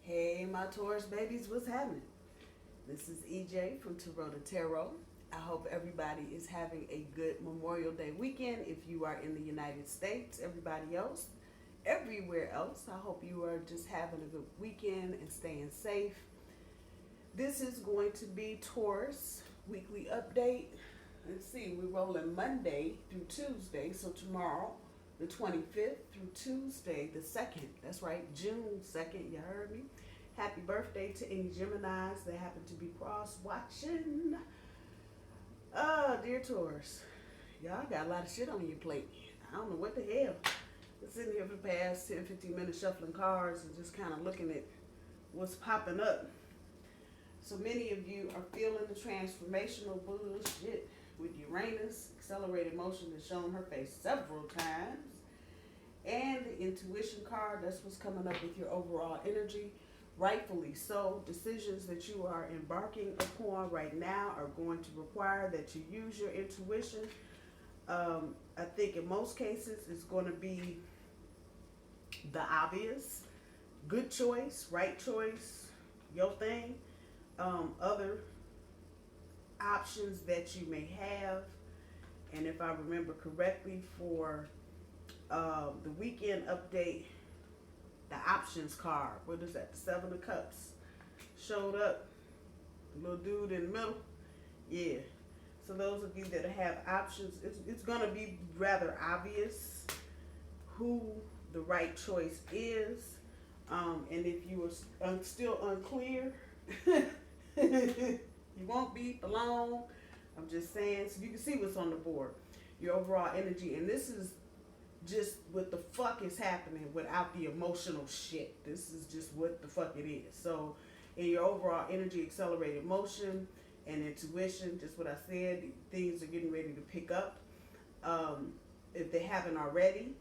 Hey, my Taurus babies, what's happening? This is EJ from Taurota Tarot. I hope everybody is having a good Memorial Day weekend. If you are in the United States, everybody else, everywhere else, I hope you are just having a good weekend and staying safe. This is going to be Taurus weekly update. Let's see, we're rolling Monday through Tuesday, so tomorrow, the 25th through Tuesday, the 2nd. That's right, June 2nd, you heard me. Happy birthday to any Geminis that happen to be cross-watching. Dear Taurus, y'all got a lot of shit on your plate. I don't know what the hell. I'm sitting here for the past 10, 15 minutes shuffling cards and just kind of looking at what's popping up. So many of you are feeling the transformational bullshit with Uranus. Accelerated motion has shown her face several times. And the intuition card, that's what's coming up with your overall energy. Rightfully so, decisions that you are embarking upon right now are going to require that you use your intuition. I think in most cases it's going to be the obvious, good choice, right choice, your thing. Other options that you may have, and if I remember correctly, for the weekend update, the options card, what is that, the 7 of Cups, showed up, the little dude in the middle. Yeah, so those of you that have options, it's going to be rather obvious who the right choice is, and if you are still unclear, you won't be alone. I'm just saying, so you can see what's on the board, your overall energy. And this is just what the fuck is happening without the emotional shit. This is just what the fuck it is. So in your overall energy, accelerated motion and intuition, just what I said, things are getting ready to pick up. If they haven't already,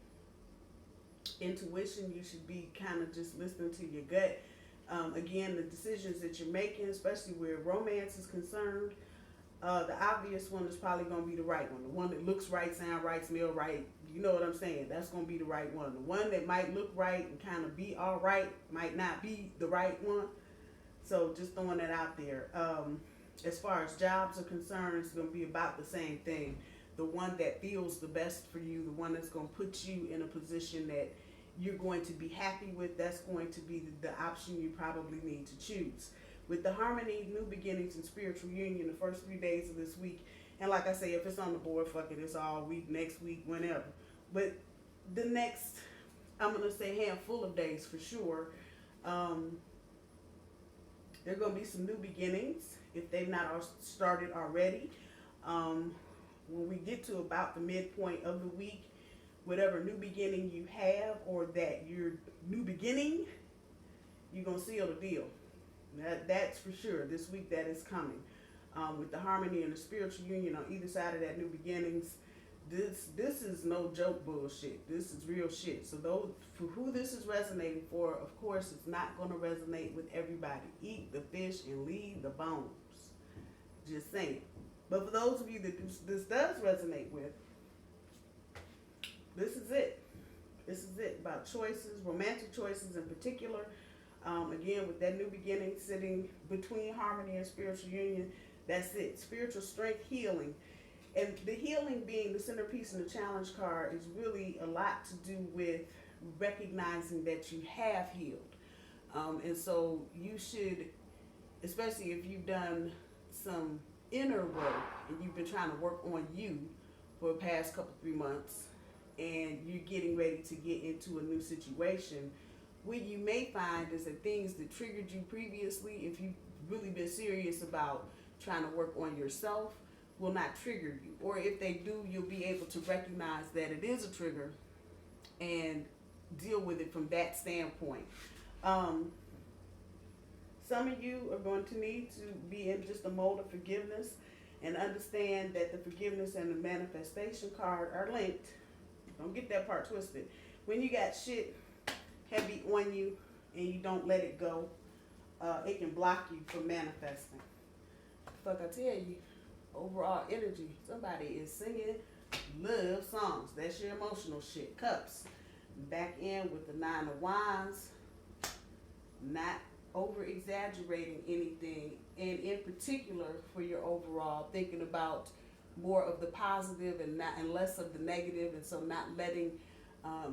intuition, you should be kind of just listening to your gut. Again, the decisions that you're making, especially where romance is concerned, the obvious one is probably going to be the right one. The one that looks right, sound right, smell right. You know what I'm saying? That's going to be the right one. The one that might look right and kind of be all right might not be the right one. So just throwing that out there. As far as jobs are concerned, it's going to be about the same thing. The one that feels the best for you, the one that's going to put you in a position that you're going to be happy with, that's going to be the option you probably need to choose. With the harmony, new beginnings, and spiritual union, the first 3 days of this week, and like I say, if it's on the board, fuck it, it's all week, next week, whenever. But the next, I'm going to say handful of days for sure, there are going to be some new beginnings, if they've not started already. When we get to about the midpoint of the week, whatever new beginning you have, or that your new beginning, you're going to seal the deal. That's for sure. This week that is coming. With the harmony and the spiritual union on either side of that new beginnings, this is no joke bullshit. This is real shit. So those for who this is resonating for, of course, it's not going to resonate with everybody. Eat the fish and leave the bones. Just saying. But for those of you that this does resonate with, this is it. This is it. About choices, romantic choices in particular. Again, with that new beginning sitting between harmony and spiritual union, that's it. Spiritual strength, healing. And the healing being the centerpiece in the challenge card is really a lot to do with recognizing that you have healed. And so you should, especially if you've done some inner work and you've been trying to work on you for the past couple, 3 months, and you're getting ready to get into a new situation, what you may find is that things that triggered you previously, if you've really been serious about trying to work on yourself, will not trigger you. Or if they do, you'll be able to recognize that it is a trigger and deal with it from that standpoint. Some of you are going to need to be in just a mode of forgiveness and understand that the forgiveness and the manifestation card are linked. Don't get that part twisted. When you got shit heavy on you and you don't let it go, it can block you from manifesting. Fuck, I tell you, overall energy. Somebody is singing love songs. That's your emotional shit. Cups. Back in with the 9 of Wands. Not over exaggerating anything, and in particular for your overall, thinking about more of the positive and less of the negative, and so not letting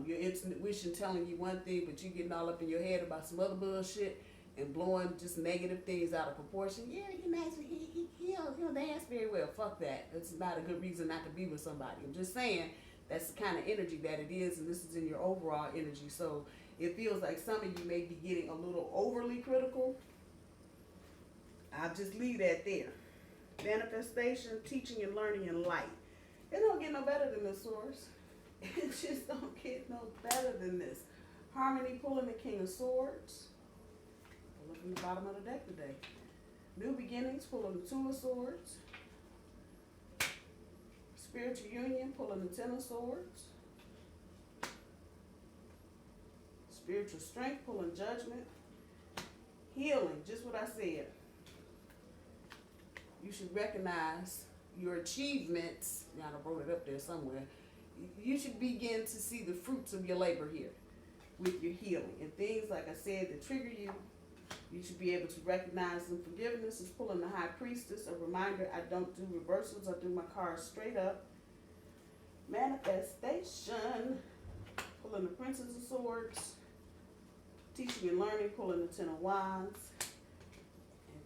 your intuition telling you one thing, but you getting all up in your head about some other bullshit and blowing just negative things out of proportion. Yeah, he nice, he'll dance very well. Fuck that. It's not a good reason not to be with somebody. I'm just saying that's the kind of energy that it is, and this is in your overall energy. So it feels like some of you may be getting a little overly critical. I'll just leave that there. Manifestation, teaching and learning in light. It don't get no better than this, Source. It just don't get no better than this. Harmony pulling the King of Swords. Look in the bottom of the deck today. New beginnings pulling the Two of Swords. Spiritual union pulling the Ten of Swords. Spiritual strength pulling judgment. Healing, just what I said. You should recognize your achievements. Now I wrote it up there somewhere. You should begin to see the fruits of your labor here with your healing. And things, like I said, that trigger you, you should be able to recognize them. Forgiveness is pulling the High Priestess. A reminder, I don't do reversals. I do my cards straight up. Manifestation, pulling the Princess of Swords. Teaching and learning, pulling the Ten of Wands. And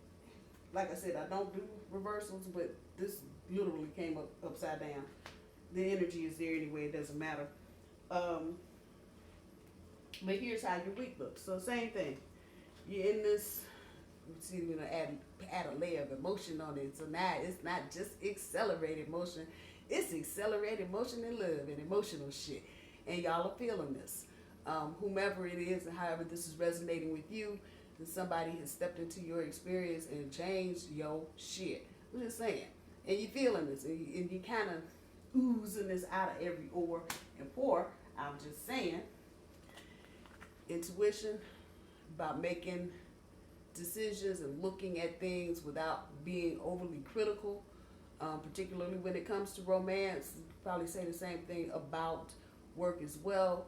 like I said, I don't do reversals, but this literally came up upside down. The energy is there anyway, it doesn't matter. But here's how your week looks. So same thing. You're in this, see, we're gonna add a layer of emotion on it. So now it's not just accelerated motion, it's accelerated motion and love and emotional shit. And y'all are feeling this. Whomever it is and however this is resonating with you, and somebody has stepped into your experience and changed your shit. I'm just saying. And you're feeling this, and you kind of oozing this out of every oar and pore. I'm just saying. Intuition about making decisions and looking at things without being overly critical, particularly when it comes to romance. Probably say the same thing about work as well.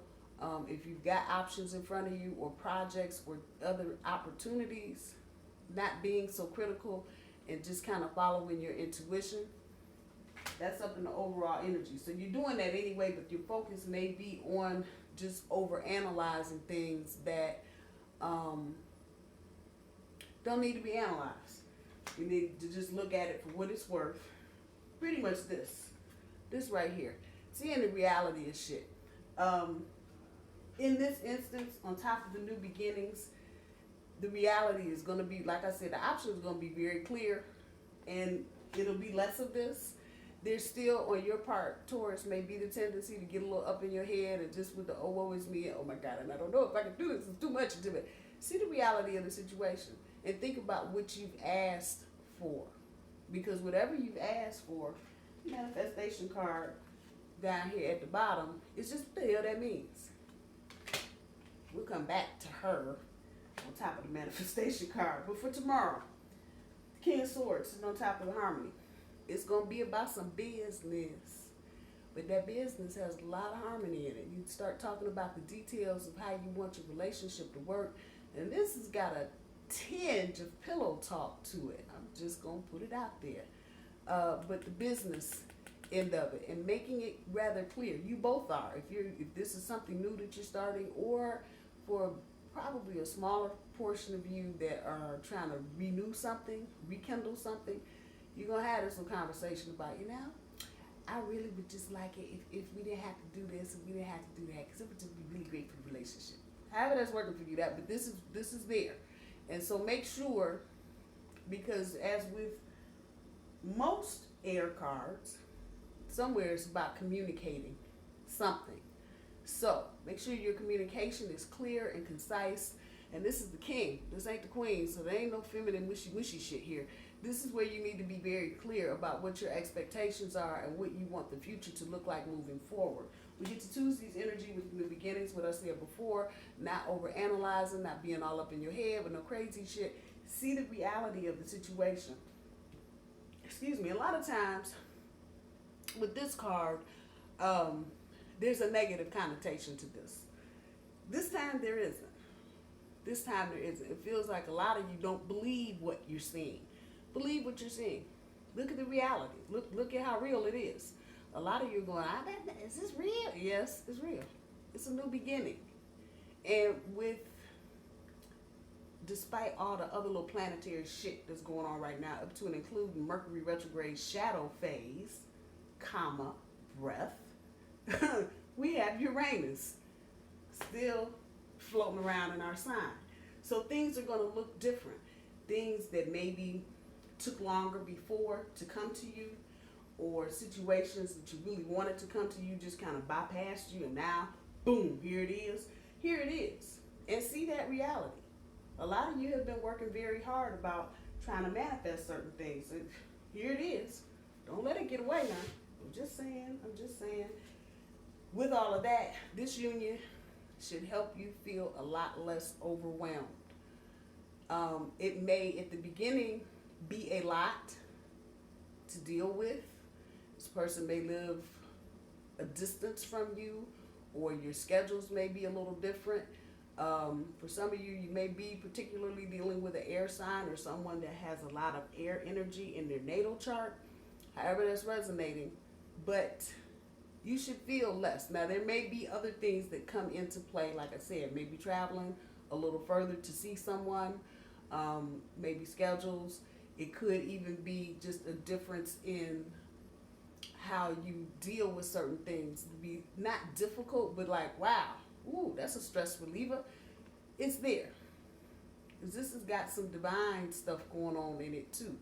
If you've got options in front of you or projects or other opportunities, not being so critical and just kind of following your intuition. That's up in the overall energy. So you're doing that anyway, but your focus may be on just over analyzing things that don't need to be analyzed. You need to just look at it for what it's worth. Pretty much this right here. Seeing the reality of shit. In this instance, on top of the new beginnings, the reality is going to be, like I said, the option is going to be very clear, and it'll be less of this. There's still, on your part, Taurus, may be the tendency to get a little up in your head and just with the, oh, woe is me, oh my God, and I don't know if I can do this, it's too much to it. See the reality of the situation and think about what you've asked for. Because whatever you've asked for, manifestation card down here at the bottom, it's just what the hell that means. We'll come back to her on top of the manifestation card. But for tomorrow, the King of Swords is on top of the harmony. It's going to be about some business. But that business has a lot of harmony in it. You start talking about the details of how you want your relationship to work. And this has got a tinge of pillow talk to it. I'm just going to put it out there. But the business end of it and making it rather clear. You both are. If this is something new that you're starting, or for probably a smaller portion of you that are trying to renew something, rekindle something, you're going to have this conversation about, I really would just like it if we didn't have to do this and we didn't have to do that, because it would just be really great for the relationship. However that's working for you, but this is there. And so make sure, because as with most air cards, somewhere it's about communicating something. So make sure your communication is clear and concise. And this is the king. This ain't the queen. So there ain't no feminine wishy-wishy shit here. This is where you need to be very clear about what your expectations are and what you want the future to look like moving forward. We get to Tuesday's energy with the beginnings, what I said before, not overanalyzing, not being all up in your head with no crazy shit. See the reality of the situation. Excuse me. A lot of times with this card, there's a negative connotation to this. This time there isn't. This time there isn't. It feels like a lot of you don't believe what you're seeing. Believe what you're seeing. Look at the reality. Look at how real it is. A lot of you are going, is this real? Yes, it's real. It's a new beginning. And despite all the other little planetary shit that's going on right now, up to and including Mercury retrograde shadow phase, comma, breath, we have Uranus still floating around in our sign. So things are going to look different. Things that maybe took longer before to come to you, or situations that you really wanted to come to you just kind of bypassed you, and now, boom, here it is. Here it is. And see that reality. A lot of you have been working very hard about trying to manifest certain things. And here it is. Don't let it get away now. I'm just saying. With all of that, this union should help you feel a lot less overwhelmed. It may, at the beginning, be a lot to deal with. This person may live a distance from you, or your schedules may be a little different. For some of you, you may be particularly dealing with an air sign or someone that has a lot of air energy in their natal chart, however that's resonating, but you should feel less. Now, there may be other things that come into play, like I said, maybe traveling a little further to see someone, maybe schedules. It could even be just a difference in how you deal with certain things. Be not difficult, but like, wow, ooh, that's a stress reliever. It's there. Because this has got some divine stuff going on in it too.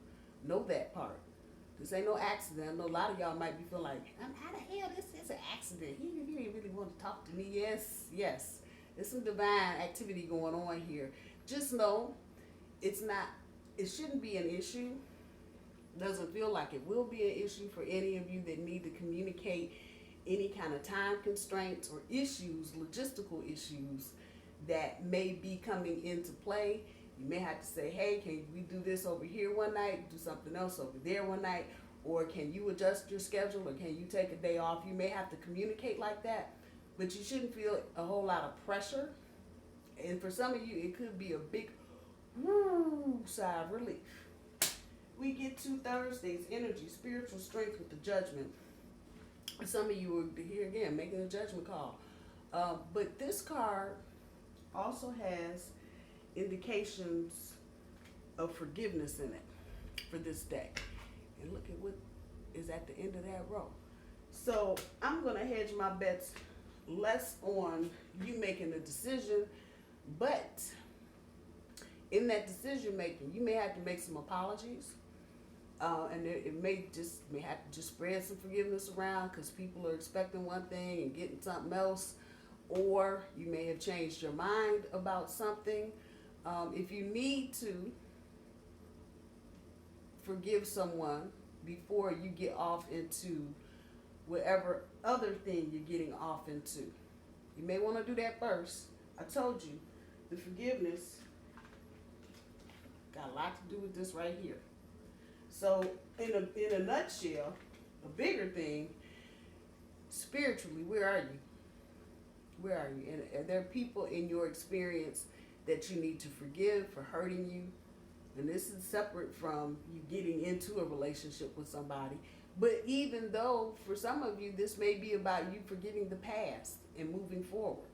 Know that part. This ain't no accident. I know a lot of y'all might be feeling like, how the hell this is an accident? He didn't really want to talk to me. Yes. There's some divine activity going on here. Just know it shouldn't be an issue. Doesn't feel like it will be an issue for any of you that need to communicate any kind of time constraints or issues, logistical issues that may be coming into play. You may have to say, hey, can we do this over here one night, do something else over there one night, or can you adjust your schedule, or can you take a day off? You may have to communicate like that, but you shouldn't feel a whole lot of pressure. And for some of you, it could be a big sigh of relief. We get to Thursday's energy, spiritual strength with the judgment. Some of you are here again making a judgment call. But this card also has indications of forgiveness in it for this deck. And look at what is at the end of that row. So I'm going to hedge my bets less on you making a decision, but in that decision making, you may have to make some apologies. And it may have to just spread some forgiveness around because people are expecting one thing and getting something else. Or you may have changed your mind about something. If you need to forgive someone before you get off into whatever other thing you're getting off into, you may want to do that first. I told you, the forgiveness got a lot to do with this right here. So in a nutshell, a bigger thing, spiritually, where are you? Where are you? And are there people in your experience that you need to forgive for hurting you? And this is separate from you getting into a relationship with somebody. But even though for some of you, this may be about you forgetting the past and moving forward.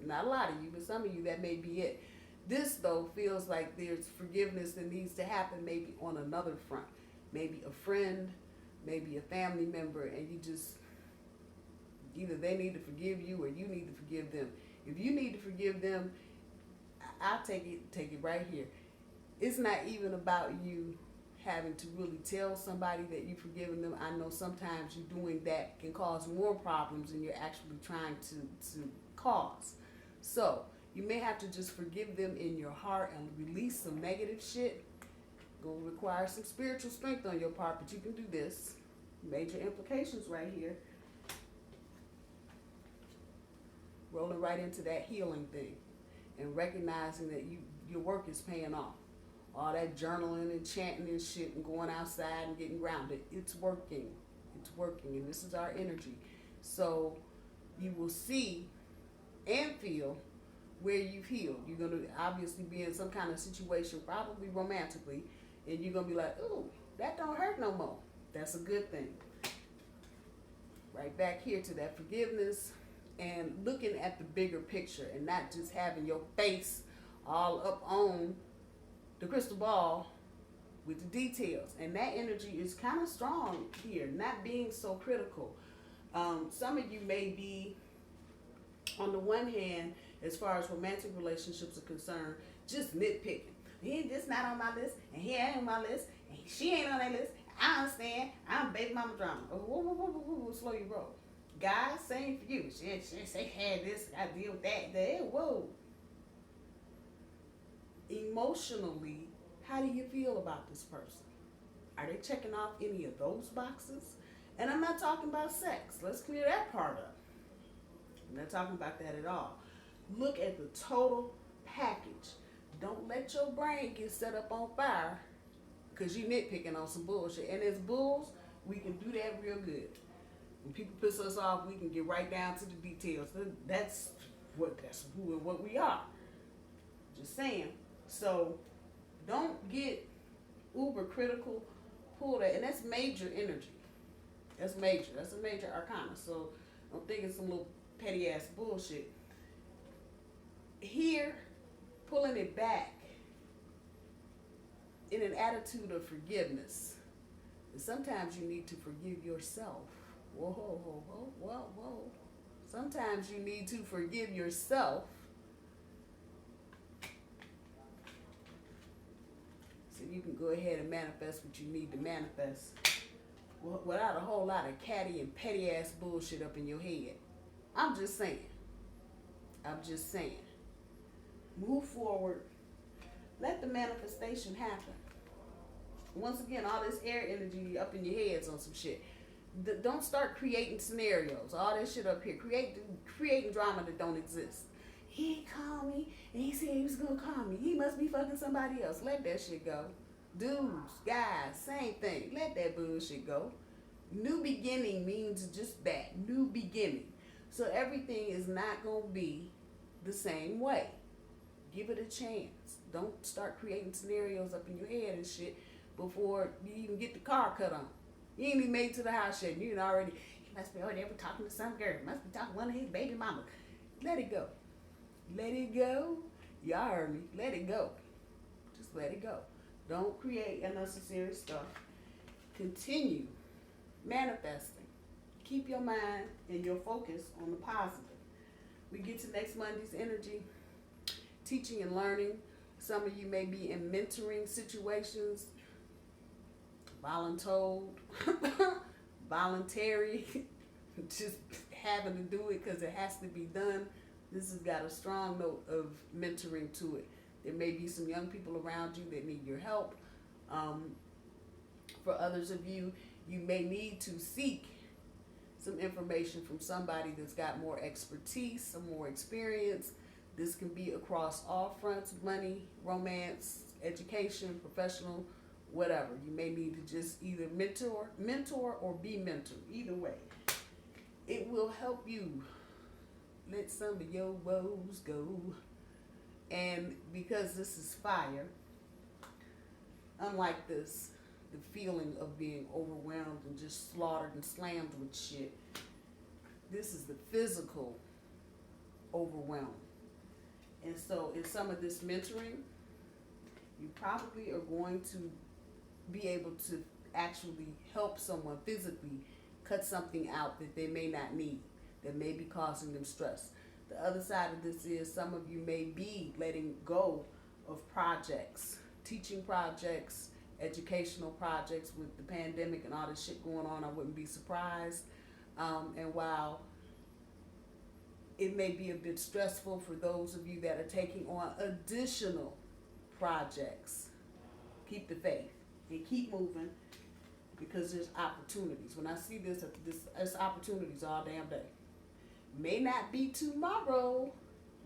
Not a lot of you, but some of you, that may be it. This, though, feels like there's forgiveness that needs to happen maybe on another front. Maybe a friend, maybe a family member, and you just, either they need to forgive you or you need to forgive them. If you need to forgive them, I'll take it right here. It's not even about you having to really tell somebody that you've forgiven them. I know sometimes you doing that can cause more problems than you're actually trying to cause. So you may have to just forgive them in your heart and release some negative shit. Gonna require some spiritual strength on your part, but you can do this. Major implications right here. Rolling right into that healing thing and recognizing that your work is paying off. All that journaling and chanting and shit and going outside and getting grounded, it's working. It's working, and this is our energy. So you will see and feel where you've healed. You're going to obviously be in some kind of situation, probably romantically, and you're going to be like, ooh, that don't hurt no more. That's a good thing. Right back here to that forgiveness and looking at the bigger picture and not just having your face all up on the crystal ball with the details. And that energy is kind of strong here, not being so critical. Some of you may be, on the one hand, as far as romantic relationships are concerned, just nitpicking. He just not on my list, and he ain't on my list, and she ain't on that list. I understand. I'm baby mama drama. Whoa, slow your roll. Guys, same for you. She had this, I deal with that. Whoa. Emotionally, how do you feel about this person? Are they checking off any of those boxes? And I'm not talking about sex. Let's clear that part up. I'm not talking about that at all. Look at the total package. Don't let your brain get set up on fire because you nitpicking on some bullshit. And as bulls, we can do that real good. When people piss us off, we can get right down to the details. That's who and what we are. Just saying. So don't get uber critical. Pull that, and that's major energy. That's major. That's a major arcana. So don't think it's some little petty ass bullshit. Here, pulling it back in an attitude of forgiveness. And sometimes you need to forgive yourself. Whoa. Sometimes you need to forgive yourself. So you can go ahead and manifest what you need to manifest without a whole lot of catty and petty ass bullshit up in your head. I'm just saying. Move forward. Let the manifestation happen. Once again, all this air energy up in your heads on some shit. Don't start creating scenarios. All that shit up here. Creating drama that don't exist. He ain't called me, and he said he was gonna call me. He must be fucking somebody else. Let that shit go. Dudes, guys, same thing. Let that bullshit go. New beginning means just that. New beginning. So everything is not gonna be the same way. Give it a chance. Don't start creating scenarios up in your head and shit before you even get the car cut on. You ain't even made it to the house yet. You already, he must be over there talking to some girl. He must be talking to one of his baby mamas. Let it go. Let it go. Y'all heard me. Let it go. Just let it go. Don't create unnecessary stuff. Continue manifesting. Keep your mind and your focus on the positive. We get to next Monday's energy. Teaching and learning. Some of you may be in mentoring situations. Voluntold. Voluntary. Just having to do it because it has to be done. This has got a strong note of mentoring to it. There may be some young people around you that need your help. For others of you, you may need to seek some information from somebody that's got more expertise, some more experience. This can be across all fronts: money, romance, education, professional, whatever. You may need to just either mentor or be mentored. Either way, it will help you let some of your woes go. And because this is fire, unlike this, the feeling of being overwhelmed and just slaughtered and slammed with shit, this is the physical overwhelm. And so in some of this mentoring, you probably are going to be able to actually help someone physically cut something out that they may not need, that may be causing them stress. The other side of this is some of you may be letting go of projects, teaching projects, educational projects. With the pandemic and all this shit going on, I wouldn't be surprised. And while it may be a bit stressful for those of you that are taking on additional projects, keep the faith and keep moving, because there's opportunities. When I see this, there's opportunities all damn day. May not be tomorrow,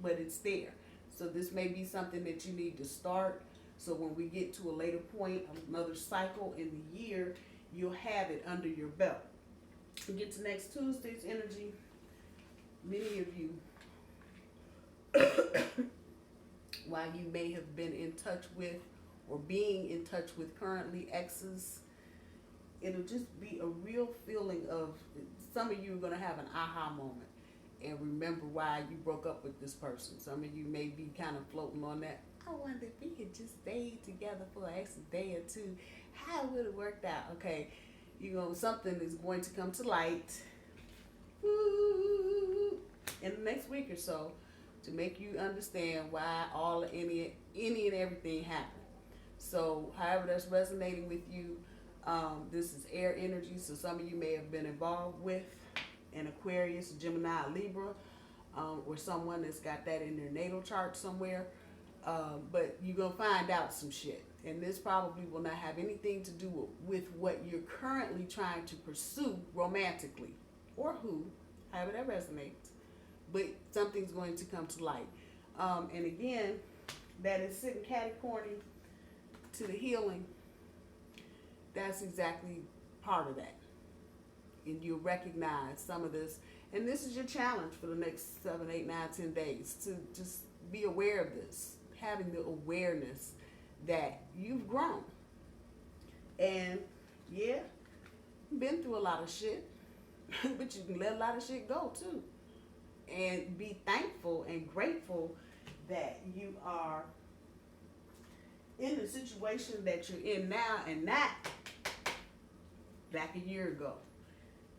but it's there. So this may be something that you need to start. So when we get to a later point, another cycle in the year, you'll have it under your belt. We get to next Tuesday's energy. Many of you while you may have been in touch with or being in touch with currently exes, it'll just be a real feeling of, some of you are going to have an aha moment and remember why you broke up with this person. Some of you may be kind of floating on that. I wonder if we had just stayed together for an extra day or two, how would it worked out? Okay, something is going to come to light in the next week or so to make you understand why any and everything happened. So however that's resonating with you, this is air energy, so some of you may have been involved with an Aquarius, Gemini, Libra, or someone that's got that in their natal chart somewhere. But you're going to find out some shit. And this probably will not have anything to do with what you're currently trying to pursue romantically, or however that resonates. But something's going to come to light. And again, that is sitting catty-corny to the healing. That's exactly part of that. And you'll recognize some of this. And this is your challenge for the next 7, 8, 9, 10 days, to just be aware of this. Having the awareness that you've grown. And yeah, been through a lot of shit, but you can let a lot of shit go too. And be thankful and grateful that you are in the situation that you're in now and not back a year ago.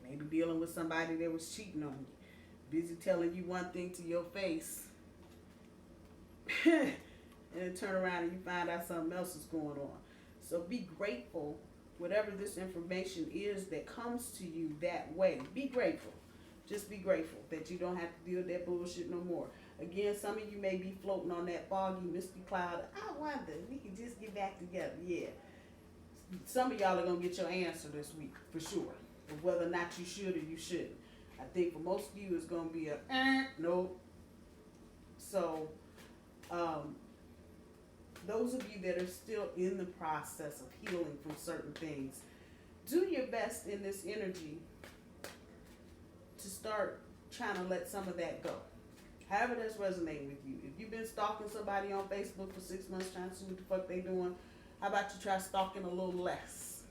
Maybe dealing with somebody that was cheating on you, busy telling you one thing to your face, and then turn around and you find out something else is going on. So be grateful, whatever this information is that comes to you that way. Be grateful. Just be grateful that you don't have to deal with that bullshit no more. Again, some of you may be floating on that foggy, misty cloud. I wonder if we could just get back together. Yeah. Some of y'all are going to get your answer this week, for sure. Of whether or not you should or you shouldn't. I think for most of you, it's going to be a, nope. So, those of you that are still in the process of healing from certain things, do your best in this energy to start trying to let some of that go. However that's resonating with you. If you've been stalking somebody on Facebook for 6 months trying to see what the fuck they doing, how about you try stalking a little less?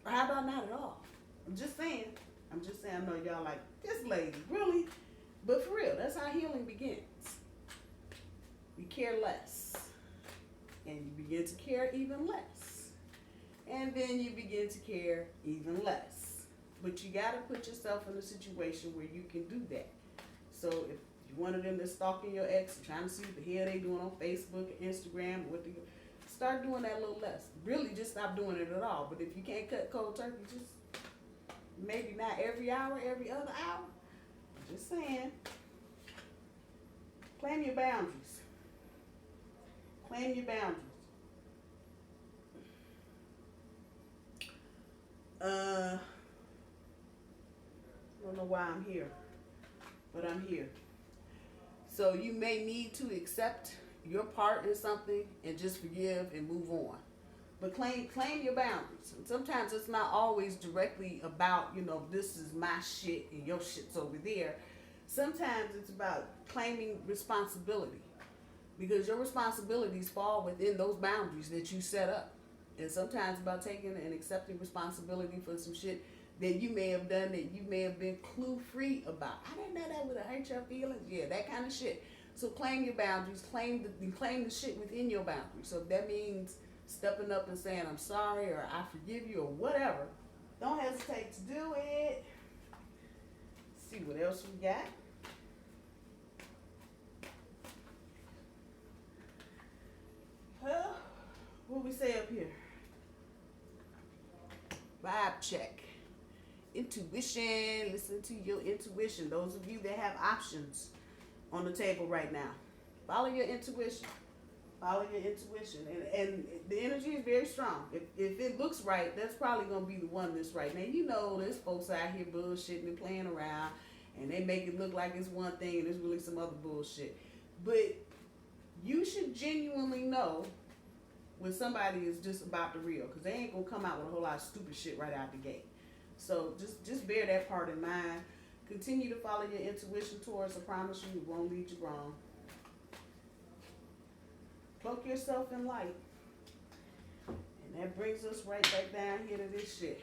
Or how about not at all? I'm just saying. I know y'all like, this lady, really? But for real, that's how healing begins. You care less. And you begin to care even less. And then you begin to care even less. But you got to put yourself in a situation where you can do that. So if you're one of them that's stalking your ex, trying to see what the hell they doing on Facebook or Instagram, start doing that a little less. Really just stop doing it at all. But if you can't cut cold turkey, just maybe not every hour, every other hour. Just saying. Claim your boundaries. Claim your boundaries. I don't know why I'm here, but I'm here. So you may need to accept your part in something and just forgive and move on. But claim your boundaries. And sometimes it's not always directly about, this is my shit and your shit's over there. Sometimes it's about claiming responsibility, because your responsibilities fall within those boundaries that you set up. And sometimes about taking and accepting responsibility for some shit that you may have done that you may have been clue-free about. I didn't know that would have hurt your feelings. Yeah, that kind of shit. So claim your boundaries, claim the shit within your boundaries. So if that means stepping up and saying, I'm sorry, or I forgive you, or whatever, don't hesitate to do it. Let's see what else we got. Well, what we say up here? Vibe check. Intuition. Listen to your intuition. Those of you that have options on the table right now, follow your intuition. Follow your intuition. And the energy is very strong. If it looks right, that's probably going to be the one that's right. Now, there's folks out here bullshitting and playing around, and they make it look like it's one thing and it's really some other bullshit. But you should genuinely know when somebody is just about the real, because they ain't going to come out with a whole lot of stupid shit right out the gate. So just bear that part in mind. Continue to follow your intuition, Taurus. I promise you it won't lead you wrong. Cloak yourself in light. And that brings us right back down here to this shit.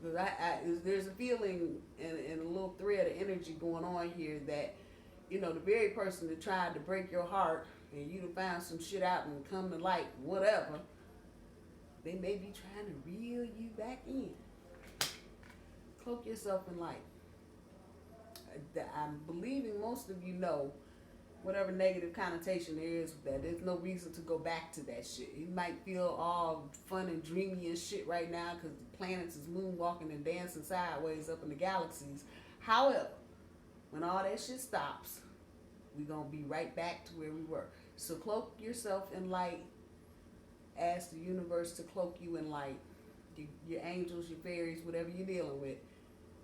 Because there's a feeling and a little thread of energy going on here that, you know, the very person that tried to break your heart and you to find some shit out and come to light, whatever, they may be trying to reel you back in. Cloak yourself in light. I'm believing most of you know whatever negative connotation there is with that. There's no reason to go back to that shit. You might feel all fun and dreamy and shit right now because the planets is moonwalking and dancing sideways up in the galaxies. However, when all that shit stops, we're going to be right back to where we were. So cloak yourself in light. Ask the universe to cloak you in light. Your angels, your fairies, whatever you're dealing with,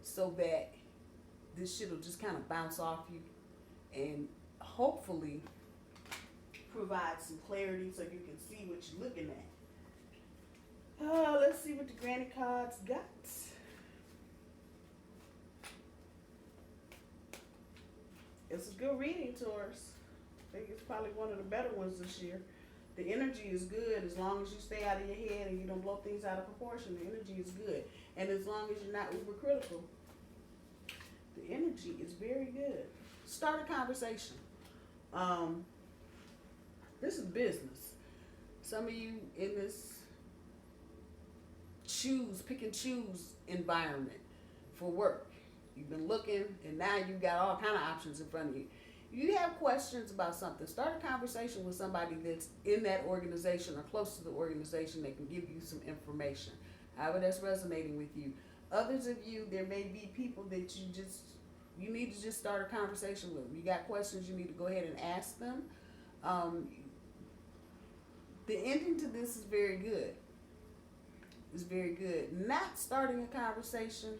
so that this shit will just kind of bounce off you and hopefully provide some clarity so you can see what you're looking at. Let's see what the granny cards got. It's a good reading, Taurus. I think it's probably one of the better ones this year. The energy is good as long as you stay out of your head and you don't blow things out of proportion. The energy is good. And as long as you're not uber critical, the energy is very good. Start a conversation. This is business. Some of you in this pick and choose environment for work. You've been looking and now you've got all kind of options in front of you. You have questions about something, start a conversation with somebody that's in that organization or close to the organization that can give you some information, however that's resonating with you. Others of you, there may be people that you need to just start a conversation with. You got questions, you need to go ahead and ask them. The ending to this is very good. It's very good. Not starting a conversation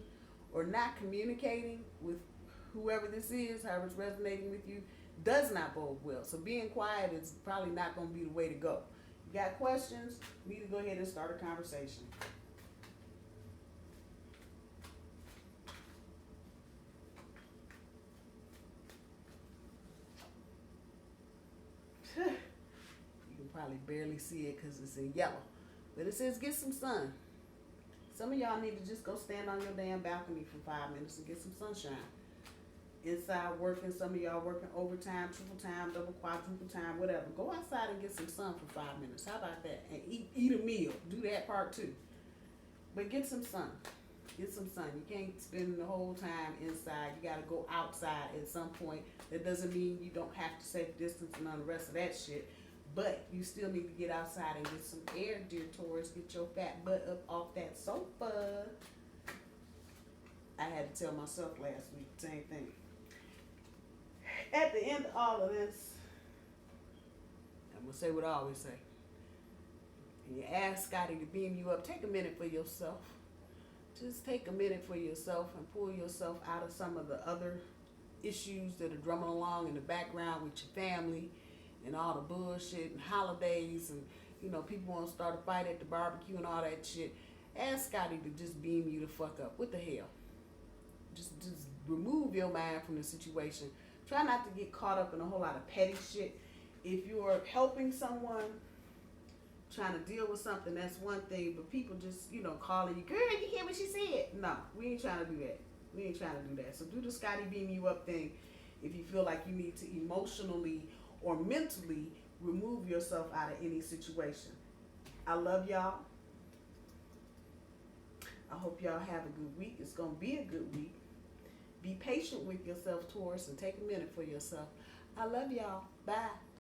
or not communicating with whoever this is, however it's resonating with you, does not bode well. So being quiet is probably not going to be the way to go. You got questions, you need to go ahead and start a conversation. You can probably barely see it because it's in yellow. But it says get some sun. Some of y'all need to just go stand on your damn balcony for 5 minutes and get some sunshine. Inside working, some of y'all working overtime, triple time, double, quadruple time, whatever. Go outside and get some sun for 5 minutes. How about that? And eat a meal. Do that part too. But get some sun. Get some sun. You can't spend the whole time inside. You got to go outside at some point. That doesn't mean you don't have to safe distance and all the rest of that shit. But you still need to get outside and get some air, dear Taurus. Get your fat butt up off that sofa. I had to tell myself last week the same thing. At the end of all of this, I'm going to say what I always say. And you ask Scotty to beam you up, take a minute for yourself. Just take a minute for yourself and pull yourself out of some of the other issues that are drumming along in the background with your family and all the bullshit and holidays and, you know, people want to start a fight at the barbecue and all that shit. Ask Scotty to just beam you the fuck up. What the hell? Just remove your mind from the situation. Try not to get caught up in a whole lot of petty shit. If you're helping someone, trying to deal with something, that's one thing. But people just, you know, calling you, girl, you hear what she said? No, we ain't trying to do that. We ain't trying to do that. So do the Scotty beam you up thing if you feel like you need to emotionally or mentally remove yourself out of any situation. I love y'all. I hope y'all have a good week. It's going to be a good week. Be patient with yourself, Taurus, and take a minute for yourself. I love y'all. Bye.